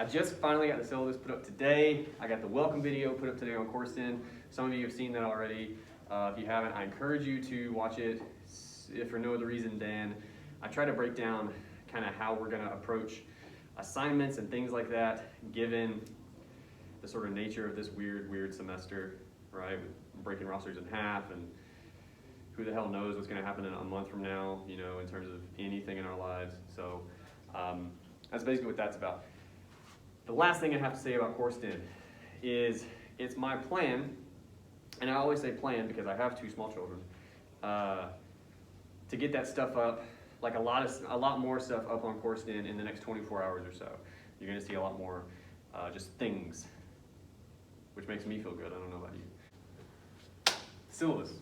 I just finally got the syllabus put up today. I got the welcome video put up today on CourseIn. Some of you have seen that already. If you haven't, I encourage you to watch it, if for no other reason than I try to break down kind of how we're going to approach assignments and things like that, given the sort of nature of this weird semester, right? With breaking rosters in half, and who the hell knows what's going to happen in a month from now, you know, in terms of anything in our lives. So that's basically what that's about. The last thing I have to say about CourseIn is it's my plan, and I always say plan because I have 2 small children, to get that stuff up, like a lot more stuff up on CourseIn in the next 24 hours or so. You're going to see a lot more just things, which makes me feel good. I don't know about you. Syllabus.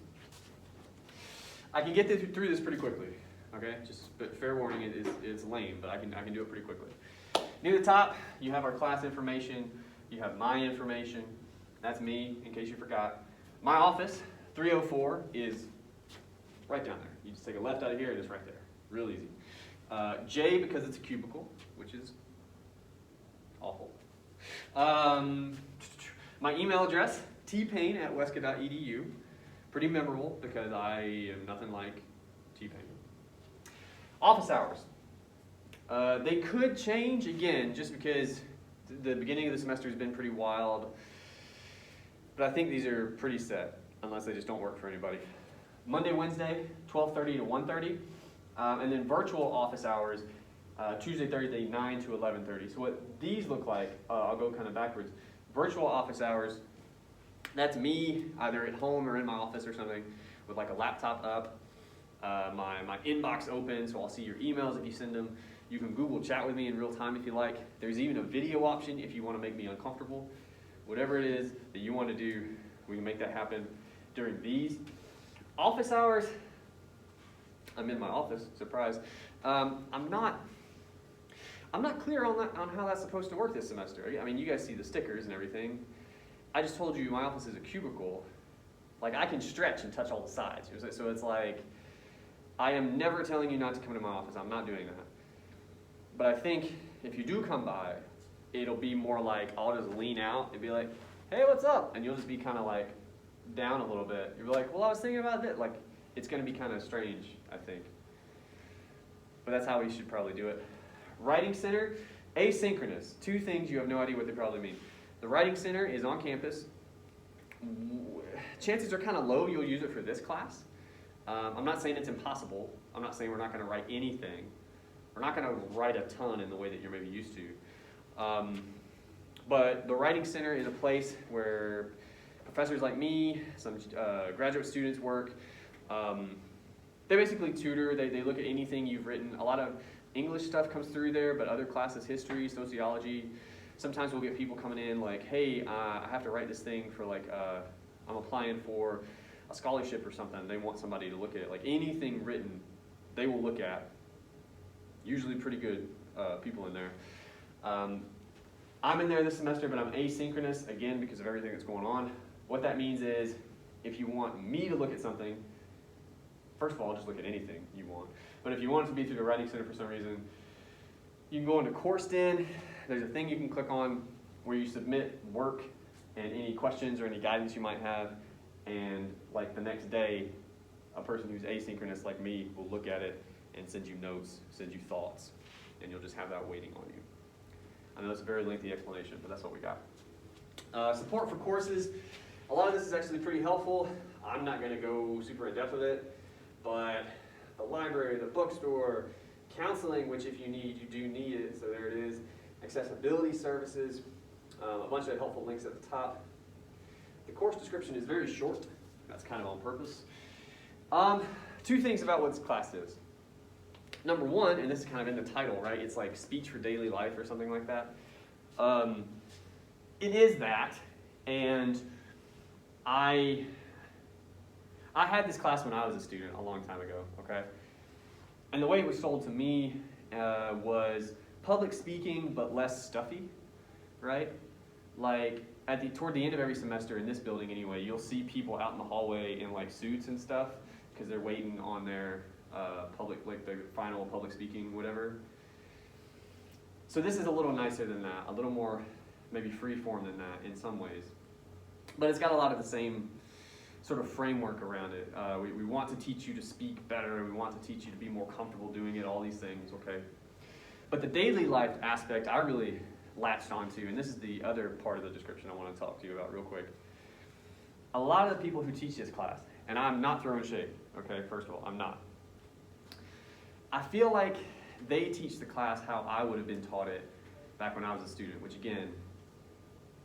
I can get through this pretty quickly, okay? But fair warning, it's lame, but I can do it pretty quickly. Near the top, you have our class information. You have my information. That's me, in case you forgot. My office, 304, is right down there. You just take a left out of here, and it's right there. Real easy. J, because it's a cubicle, which is awful. My email address, tpayne@wesca.edu. Pretty memorable because I am nothing like T-Pain. Office hours. They could change again just because the beginning of the semester has been pretty wild. But I think these are pretty set unless they just don't work for anybody. Monday, Wednesday, 12:30 to 1:30. And then virtual office hours, Tuesday, Thursday, 9 to 11:30. So what these look like, I'll go kind of backwards. Virtual office hours, that's me either at home or in my office or something with like a laptop up, my inbox open, so I'll see your emails if you send them. You can Google chat with me in real time if you like. There's even a video option if you want to make me uncomfortable. Whatever it is that you want to do, we can make that happen during these. Office hours, I'm in my office, surprise. I'm not clear on how that's supposed to work this semester. I mean, you guys see the stickers and everything. I just told you my office is a cubicle. Like, I can stretch and touch all the sides. So it's like, I am never telling you not to come to my office. I'm not doing that. But I think if you do come by, it'll be more like I'll just lean out and be like, hey, what's up? And you'll just be kind of like down a little bit. You'll be like, well, I was thinking about this. Like, it's going to be kind of strange, I think. But that's how we should probably do it. Writing Center, asynchronous. 2 things you have no idea what they probably mean. The Writing Center is on campus. Chances are kind of low you'll use it for this class. I'm not saying it's impossible. I'm not saying we're not going to write anything. We're not going to write a ton in the way that you're maybe used to. But the Writing Center is a place where professors like me, some graduate students work. They basically tutor. They look at anything you've written. A lot of English stuff comes through there, but other classes, history, sociology. Sometimes we'll get people coming in like, hey, I have to write this thing for like, I'm applying for a scholarship or something. They want somebody to look at it. Like anything written, they will look at. Usually pretty good people in there. I'm in there this semester, but I'm asynchronous, again, because of everything that's going on. What that means is, if you want me to look at something, first of all, just look at anything you want. But if you want it to be through the Writing Center for some reason, you can go into CourseIn. There's a thing you can click on where you submit work and any questions or any guidance you might have. And like the next day, a person who's asynchronous like me will look at it and send you notes, send you thoughts, and you'll just have that waiting on you. I know that's a very lengthy explanation, but that's what we got. Support for courses. A lot of this is actually pretty helpful. I'm not going to go super in-depth with it, but the library, the bookstore, counseling, which if you need, you do need it, so there it is. Accessibility services, a bunch of helpful links at the top. The course description is very short. That's kind of on purpose. 2 things about what this class is. Number 1, and this is kind of in the title, right? It's like speech for daily life or something like that. It is that, and I had this class when I was a student a long time ago, okay? And the way it was sold to me was public speaking, but less stuffy, right? Like toward the end of every semester in this building anyway, you'll see people out in the hallway in like suits and stuff because they're waiting on their the final public speaking, whatever. So this is a little nicer than that, a little more maybe free form than that in some ways. But it's got a lot of the same sort of framework around it. We want to teach you to speak better. We want to teach you to be more comfortable doing it, all these things, okay? But the daily life aspect I really latched onto, and this is the other part of the description I want to talk to you about real quick. A lot of the people who teach this class, and I'm not throwing shade, okay, first of all, I'm not. I feel like they teach the class how I would have been taught it back when I was a student, which again,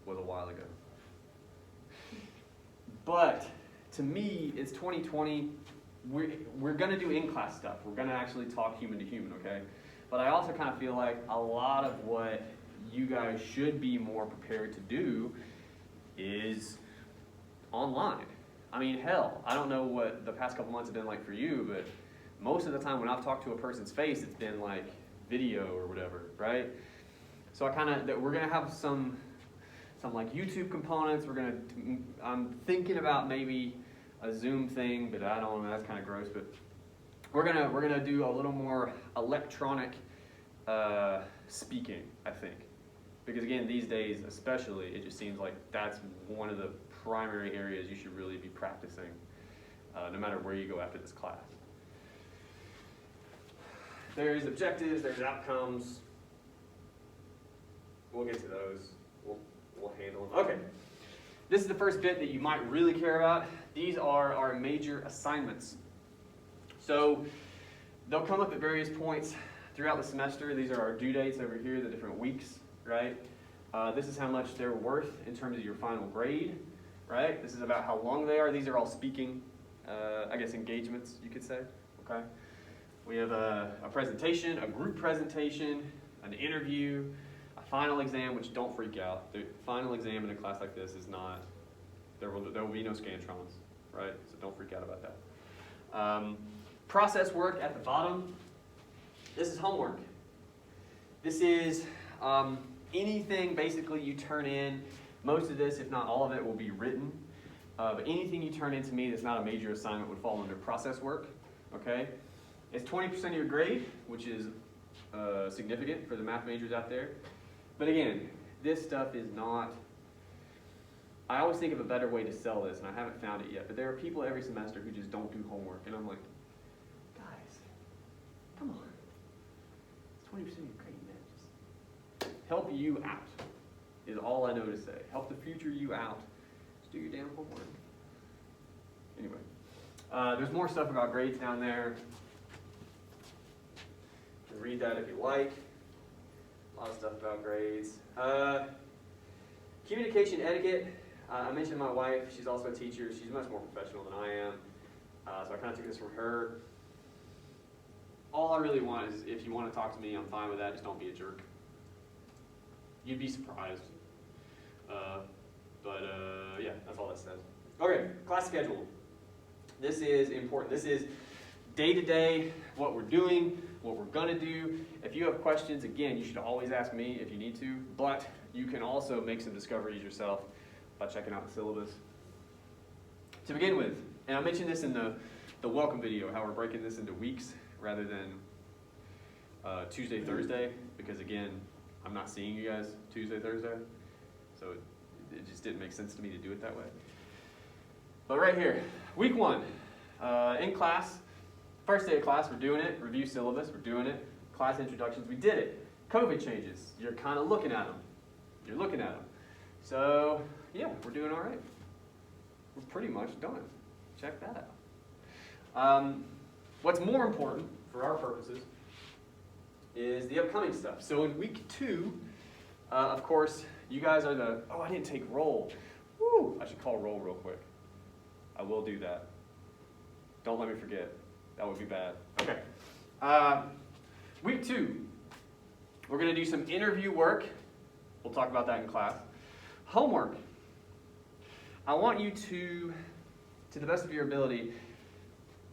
was a while ago. But to me, it's 2020. We're going to do in-class stuff. We're going to actually talk human to human, okay? But I also kind of feel like a lot of what you guys should be more prepared to do is online. I mean, hell, I don't know what the past couple months have been like for you, but most of the time when I've talked to a person's face, it's been like video or whatever, right? So we're going to have some like YouTube components. I'm thinking about maybe a Zoom thing, but I don't know, that's kind of gross, but we're gonna do a little more electronic speaking, I think. Because again, these days especially, it just seems like that's one of the primary areas you should really be practicing, no matter where you go after this class. There's objectives, there's outcomes. We'll get to those. We'll handle them. Okay. This is the first bit that you might really care about. These are our major assignments. So they'll come up at various points throughout the semester. These are our due dates over here, the different weeks, right? This is how much they're worth in terms of your final grade, right? This is about how long they are. These are all speaking, I guess, engagements, you could say, okay? We have a presentation, a group presentation, an interview, a final exam, which don't freak out. The final exam in a class like this is not, there will be no scantrons, right? So don't freak out about that. Process work at the bottom. This is homework. This is anything basically you turn in. Most of this, if not all of it, will be written. But anything you turn in to me that's not a major assignment would fall under process work, okay? It's 20% of your grade, which is significant for the math majors out there. But again, this stuff is not, I always think of a better way to sell this, and I haven't found it yet, but there are people every semester who just don't do homework, and I'm like, guys, come on. It's 20% of your grade, man. Just help you out is all I know to say. Help the future you out. Just do your damn homework. Anyway, there's more stuff about grades down there. You can read that if you like. A lot of stuff about grades. Communication etiquette. I mentioned my wife. She's also a teacher. She's much more professional than I am. So I kind of took this from her. All I really want is, if you want to talk to me, I'm fine with that. Just don't be a jerk. You'd be surprised. Yeah, that's all that says. Okay, class schedule. This is important. This is day-to-day, what we're doing, what we're going to do. If you have questions, again, you should always ask me if you need to, but you can also make some discoveries yourself by checking out the syllabus. To begin with, and I mentioned this in the welcome video, how we're breaking this into weeks rather than Tuesday, Thursday, because again, I'm not seeing you guys Tuesday, Thursday, so it just didn't make sense to me to do it that way. But right here, week 1, in class, first day of class, we're doing it. Review syllabus, we're doing it. Class introductions, we did it. COVID changes, you're kind of looking at them. You're looking at them. So, yeah, we're doing all right. We're pretty much done. Check that out. What's more important, for our purposes, is the upcoming stuff. So in week 2, of course, you guys are the, oh, I didn't take roll. Woo, I should call roll real quick. I will do that. Don't let me forget. That would be bad. Okay. Week 2, we're going to do some interview work. We'll talk about that in class. Homework. I want you to the best of your ability,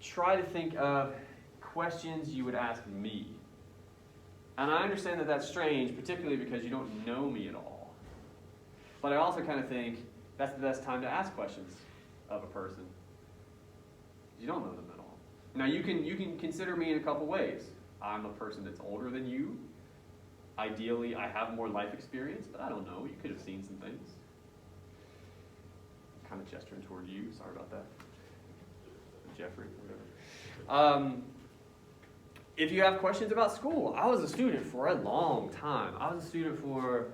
try to think of questions you would ask me. And I understand that that's strange, particularly because you don't know me at all. But I also kind of think that's the best time to ask questions of a person. You don't know them at all. Now you can consider me in a couple ways. I'm a person that's older than you. Ideally, I have more life experience, but I don't know. You could have seen some things. Kind of gesturing toward you. Sorry about that. Jeffrey, whatever. If you have questions about school, I was a student for a long time. I was a student for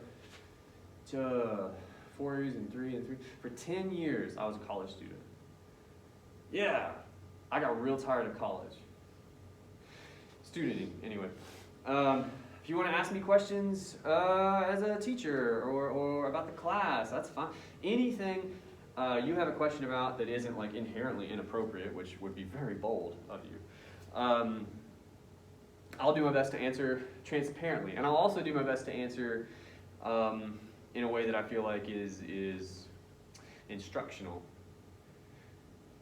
4 years and 3 and 3. For 10 years, I was a college student. Yeah, I got real tired of college. Studenting, anyway. If you want to ask me questions as a teacher or about the class, that's fine. Anything you have a question about that isn't like inherently inappropriate, which would be very bold of you, I'll do my best to answer transparently. And I'll also do my best to answer in a way that I feel like is instructional.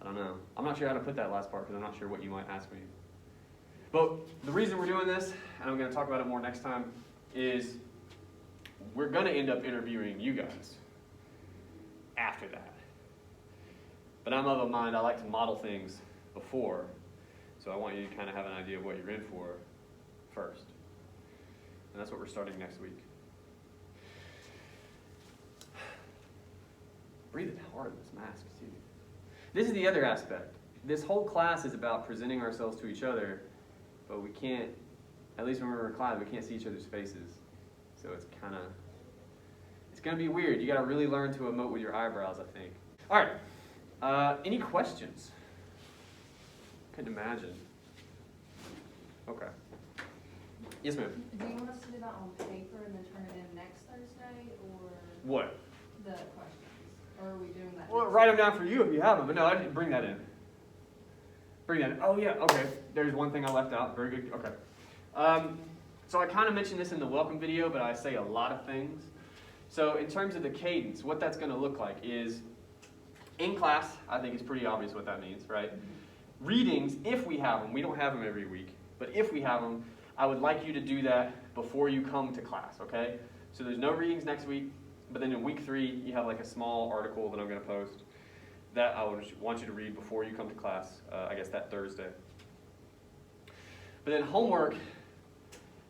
I don't know. I'm not sure how to put that last part because I'm not sure what you might ask me. But the reason we're doing this, and I'm going to talk about it more next time, is we're going to end up interviewing you guys after that. But I'm of a mind, I like to model things before, so I want you to kind of have an idea of what you're in for first. And that's what we're starting next week. Breathe hard in this mask, too. This is the other aspect. This whole class is about presenting ourselves to each other, but we can't, at least when we're in class, we can't see each other's faces. So it's going to be weird. You got to really learn to emote with your eyebrows, I think. All right. Any questions? Couldn't imagine. Okay. Yes, ma'am. Do you want us to do that on paper and then turn it in next Thursday, or What? the questions? Or are we doing that? Well, next write them down for you if you have them. But no, I didn't bring that in. Bring that in. Oh, yeah. Okay. There's one thing I left out. Very good. Okay. So I kind of mentioned this in the welcome video, but I say a lot of things. So in terms of the cadence, what that's going to look like is in class, I think it's pretty obvious what that means, right? Readings, if we have them, we don't have them every week, but if we have them, I would like you to do that before you come to class, okay? So there's no readings next week, but then in week 3, you have like a small article that I'm going to post that I would want you to read before you come to class, I guess that Thursday. But then homework,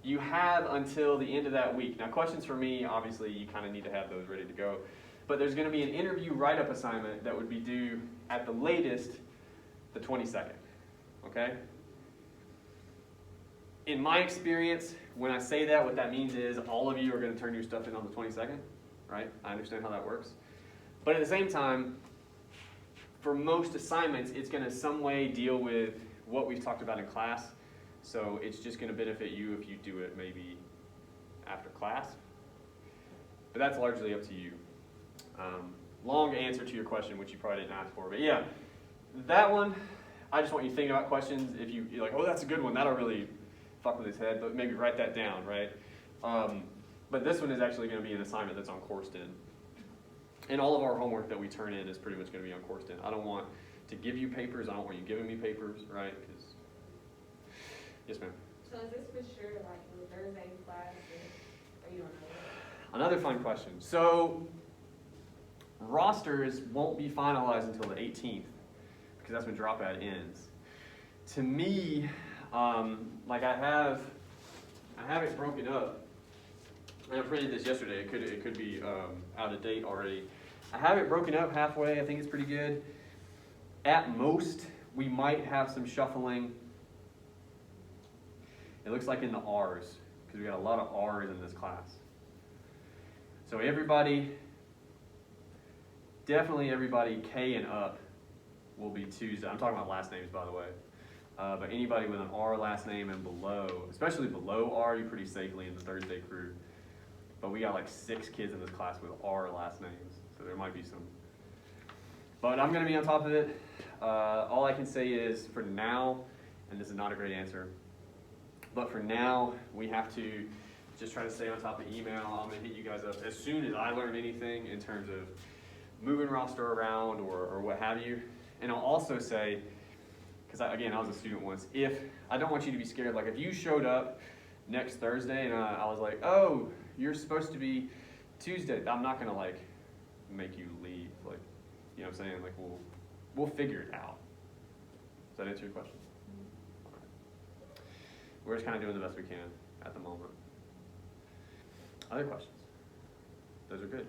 you have until the end of that week. Now questions for me, obviously you kind of need to have those ready to go. But there's going to be an interview write-up assignment that would be due at the latest the 22nd, okay? In my experience, when I say that, what that means is all of you are going to turn your stuff in on the 22nd, right? I understand how that works. But at the same time, for most assignments, it's going to some way deal with what we've talked about in class. So it's just going to benefit you if you do it maybe after class. But that's largely up to you. Long answer to your question, which you probably didn't ask for. But yeah, that one, I just want you thinking about questions. If you're like, oh, that's a good one, that'll really fuck with his head, but maybe write that down, right? But this one is actually going to be an assignment that's on Coursed-In. And all of our homework that we turn in is pretty much going to be on Coursed-In. I don't want to give you papers. I don't want you giving me papers, right? Yes, ma'am. So is this for sure, like the Thursday class, or you don't know? Another fun question. So rosters won't be finalized until the 18th because that's when drop-out ends. To me, like I have it broken up. And I printed this yesterday. It could be out of date already. I have it broken up halfway. I think it's pretty good. At most, we might have some shuffling. It looks like in the R's, because we got a lot of R's in this class. So everybody, definitely everybody K and up will be Tuesday. I'm talking about last names, by the way. But anybody with an R last name and below, especially below R, you're pretty safely in the Thursday crew. But we got like 6 kids in this class with R last names, so there might be some. But I'm going to be on top of it. All I can say is for now, and this is not a great answer, but for now, we have to just try to stay on top of email. I'm going to hit you guys up as soon as I learn anything in terms of moving roster around or what have you. And I'll also say, because again, I was a student once, if I don't want you to be scared, like if you showed up next Thursday and I was like, oh, you're supposed to be Tuesday, I'm not going to like make you leave. Like, you know what I'm saying? Like we'll figure it out. Does that answer your question? We're just kind of doing the best we can at the moment. Other questions? Those are good.